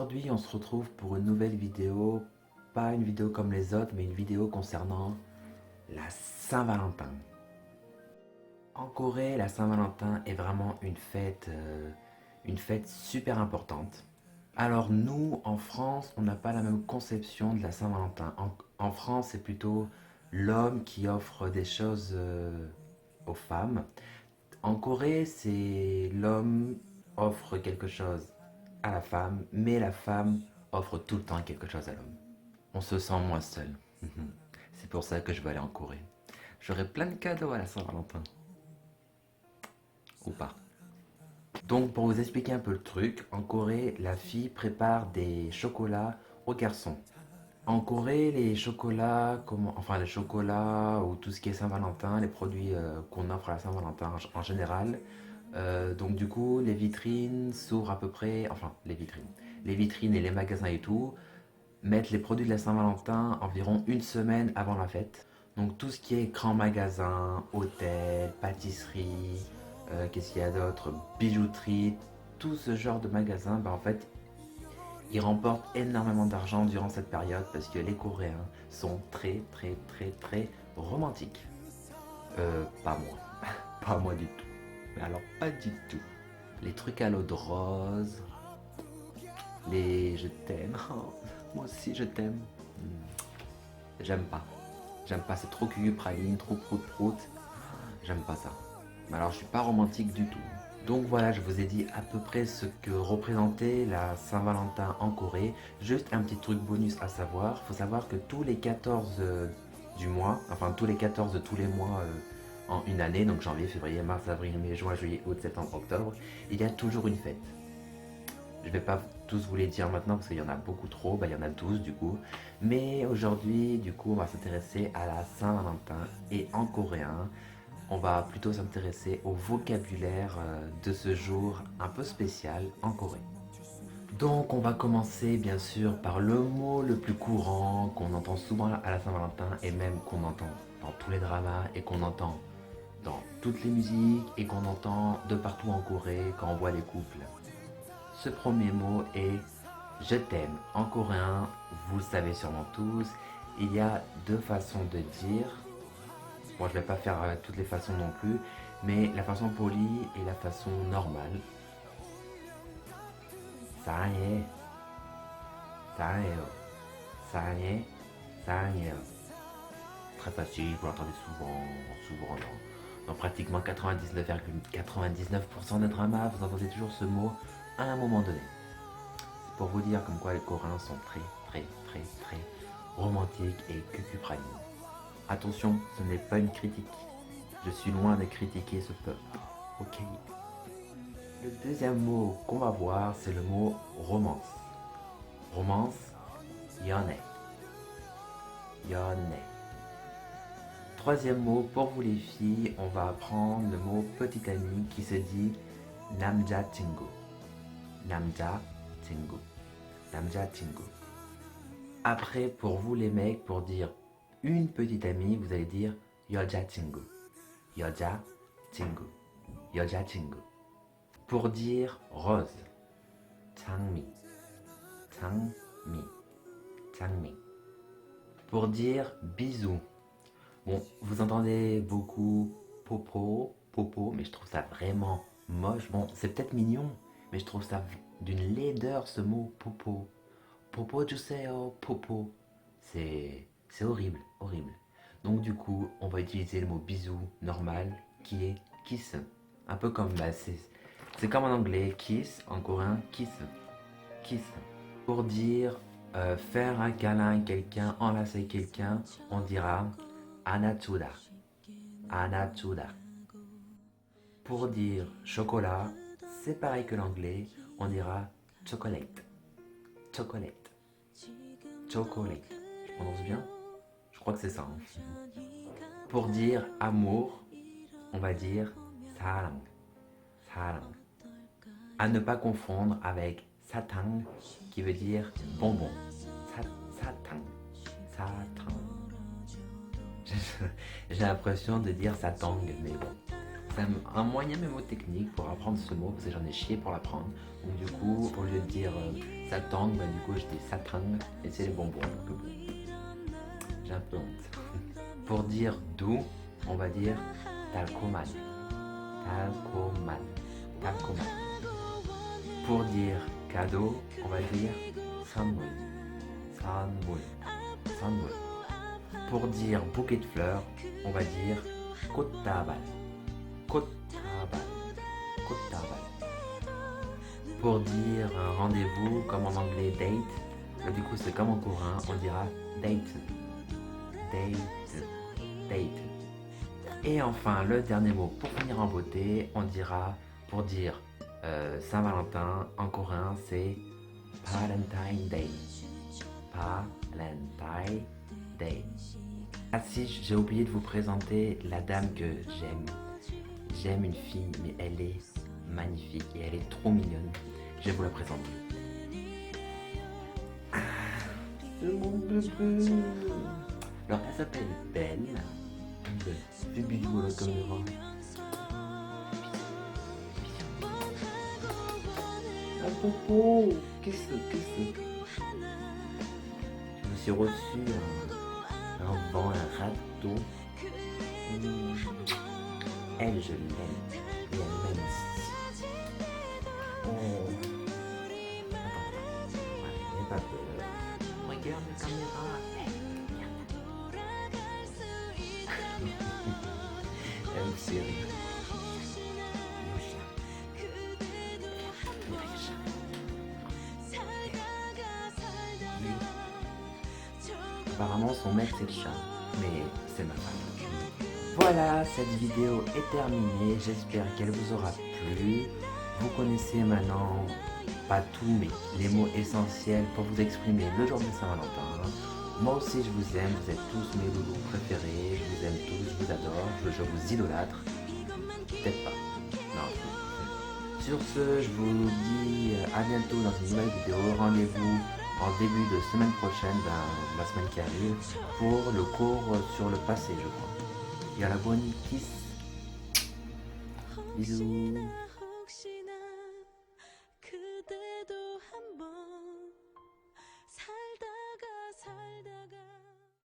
Aujourd'hui, on se retrouve pour une nouvelle vidéo, pas une vidéo comme les autres, mais une vidéo concernant la Saint-Valentin. En Corée, la Saint-Valentin est vraiment une fête super importante. Alors nous, en France, on n'a pas la même conception de la Saint-Valentin. En France, c'est plutôt l'homme qui offre des choses aux femmes. En Corée, c'est l'homme offre quelque chose à la femme, mais la femme offre tout le temps quelque chose à l'homme. On se sent moins seul. C'est pour ça que je veux aller en Corée. J'aurai plein de cadeaux à la Saint-Valentin. Ou pas. Donc pour vous expliquer un peu le truc, en Corée, la fille prépare des chocolats aux garçons. En Corée, les chocolats, enfin les chocolats ou tout ce qui est Saint-Valentin, les produits qu'on offre à la Saint-Valentin en général, donc du coup, les vitrines s'ouvrent à peu près, enfin les vitrines et les magasins et tout, mettent les produits de la Saint-Valentin environ une semaine avant la fête. Donc tout ce qui est grand magasin, hôtel, pâtisserie, qu'est-ce qu'il y a d'autre, bijouterie, tout ce genre de magasin, en fait, ils remportent énormément d'argent durant cette période parce que les Coréens sont très romantiques. Pas moi. Pas moi du tout. Mais alors pas du tout. Les trucs à l'eau de rose, les je t'aime, oh, moi aussi je t'aime. J'aime pas. J'aime pas, c'est trop cucu praline, trop prout. J'aime pas ça. Mais alors je suis pas romantique du tout. Donc voilà, je vous ai dit à peu près ce que représentait la Saint-Valentin en Corée. Juste un petit truc bonus à savoir. Faut savoir que tous les 14 du mois, enfin tous les 14 de tous les mois en une année, donc janvier, février, mars, avril, mai, juin, juillet, août, septembre, octobre, il y a toujours une fête. Je vais pas tous vous les dire maintenant parce qu'il y en a beaucoup trop, il y en a 12 du coup. Mais aujourd'hui, du coup, on va s'intéresser à la Saint-Valentin et en coréen, on va plutôt s'intéresser au vocabulaire de ce jour un peu spécial en Corée. Donc on va commencer bien sûr par le mot le plus courant qu'on entend souvent à la Saint-Valentin et même qu'on entend dans tous les dramas et qu'on entend dans toutes les musiques et qu'on entend de partout en Corée quand on voit les couples. Ce premier mot est je t'aime. En coréen, vous le savez sûrement tous, il y a deux façons de dire. Bon, je vais pas faire toutes les façons non plus, mais la façon polie et la façon normale. 사랑해, 사랑해요, 사랑해, 사랑해요. Très facile, vous l'entendez souvent dans pratiquement 99,99% des dramas, vous entendez toujours ce mot à un moment donné. C'est pour vous dire comme quoi les Coréens sont très romantiques et cucupralines. Attention, ce n'est pas une critique. Je suis loin de critiquer ce peuple. Ok. Le deuxième mot qu'on va voir, c'est le mot romance. Romance, yone. Yone. Troisième mot, pour vous les filles, on va apprendre le mot petit ami qui se dit namja 친구. Namja 친구. Namja 친구. Après, pour vous les mecs, pour dire une petite amie, vous allez dire 여자 친구. 여자 친구. 여자 친구. Pour dire rose, 장미. 장미. 장미. Pour dire bisous. Bon, vous entendez beaucoup popo, mais je trouve ça vraiment moche. Bon, c'est peut-être mignon, mais je trouve ça d'une laideur ce mot popo. Popo 주세요, popo. C'est horrible. Donc du coup, on va utiliser le mot bisou normal qui est kiss. Un peu comme, c'est comme en anglais, kiss, en coréen, kiss. Kiss. Pour dire faire un câlin à quelqu'un, enlacer quelqu'un, on dira anatsuda. Anatsuda. Pour dire chocolat, c'est pareil que l'anglais, on dira chocolate. Chocolate. Chocolate. Je prononce bien? Je crois que c'est ça. Pour dire amour, on va dire 사랑. 사랑. À ne pas confondre avec satang qui veut dire bonbon. Satang. Satang. J'ai l'impression de dire satang, mais bon. c'est un moyen mémotechnique pour apprendre ce mot parce que j'en ai chié pour l'apprendre. Donc du coup, au lieu de dire satang, bah, du coup je dis satang et c'est les bonbons. Donc, bon, j'ai un peu honte. Pour dire doux, on va dire talcoman. Talcoman. Talcoman. Pour dire cadeau, on va dire sanmul. Sanmul. Sanmul. Pour dire bouquet de fleurs, on va dire 꽃다발. 꽃다발. 꽃다발. Pour dire un rendez-vous, comme en anglais date, là, du coup c'est comme en coréen, on dira date. Date. Date. Et enfin, le dernier mot pour finir en beauté, on dira, pour dire Saint-Valentin, en coréen c'est Valentine Day. Valentine Day. Ah si, j'ai oublié de vous présenter la dame que j'aime. J'aime une fille, mais elle est magnifique et elle est trop mignonne. Je vais vous la présenter. Ah, c'est mon bébé. Alors, elle s'appelle Ben. Fais bisous à la caméra. Ah, Popo, qu'est-ce que je me suis reçu un vent, un râteau. Elle, je l'aime. Et elle m'aime aussi. Oh. Attends, ouais, n'aie pas peur. Regarde la caméra. Elle me fait rire. Apparemment son mec c'est le chat, mais c'est ma femme. Voilà, cette vidéo est terminée, j'espère qu'elle vous aura plu. Vous connaissez maintenant, pas tout, mais les mots essentiels pour vous exprimer le jour de Saint-Valentin. Moi aussi je vous aime, vous êtes tous mes loulous préférés, je vous aime tous, je vous adore, je vous idolâtre. Peut-être pas. Non. Sur ce, je vous dis à bientôt dans une nouvelle vidéo. Rendez-vous en début de semaine prochaine, la semaine qui arrive, pour le cours sur le passé, je crois. Et à la bonne kiss. Bisous.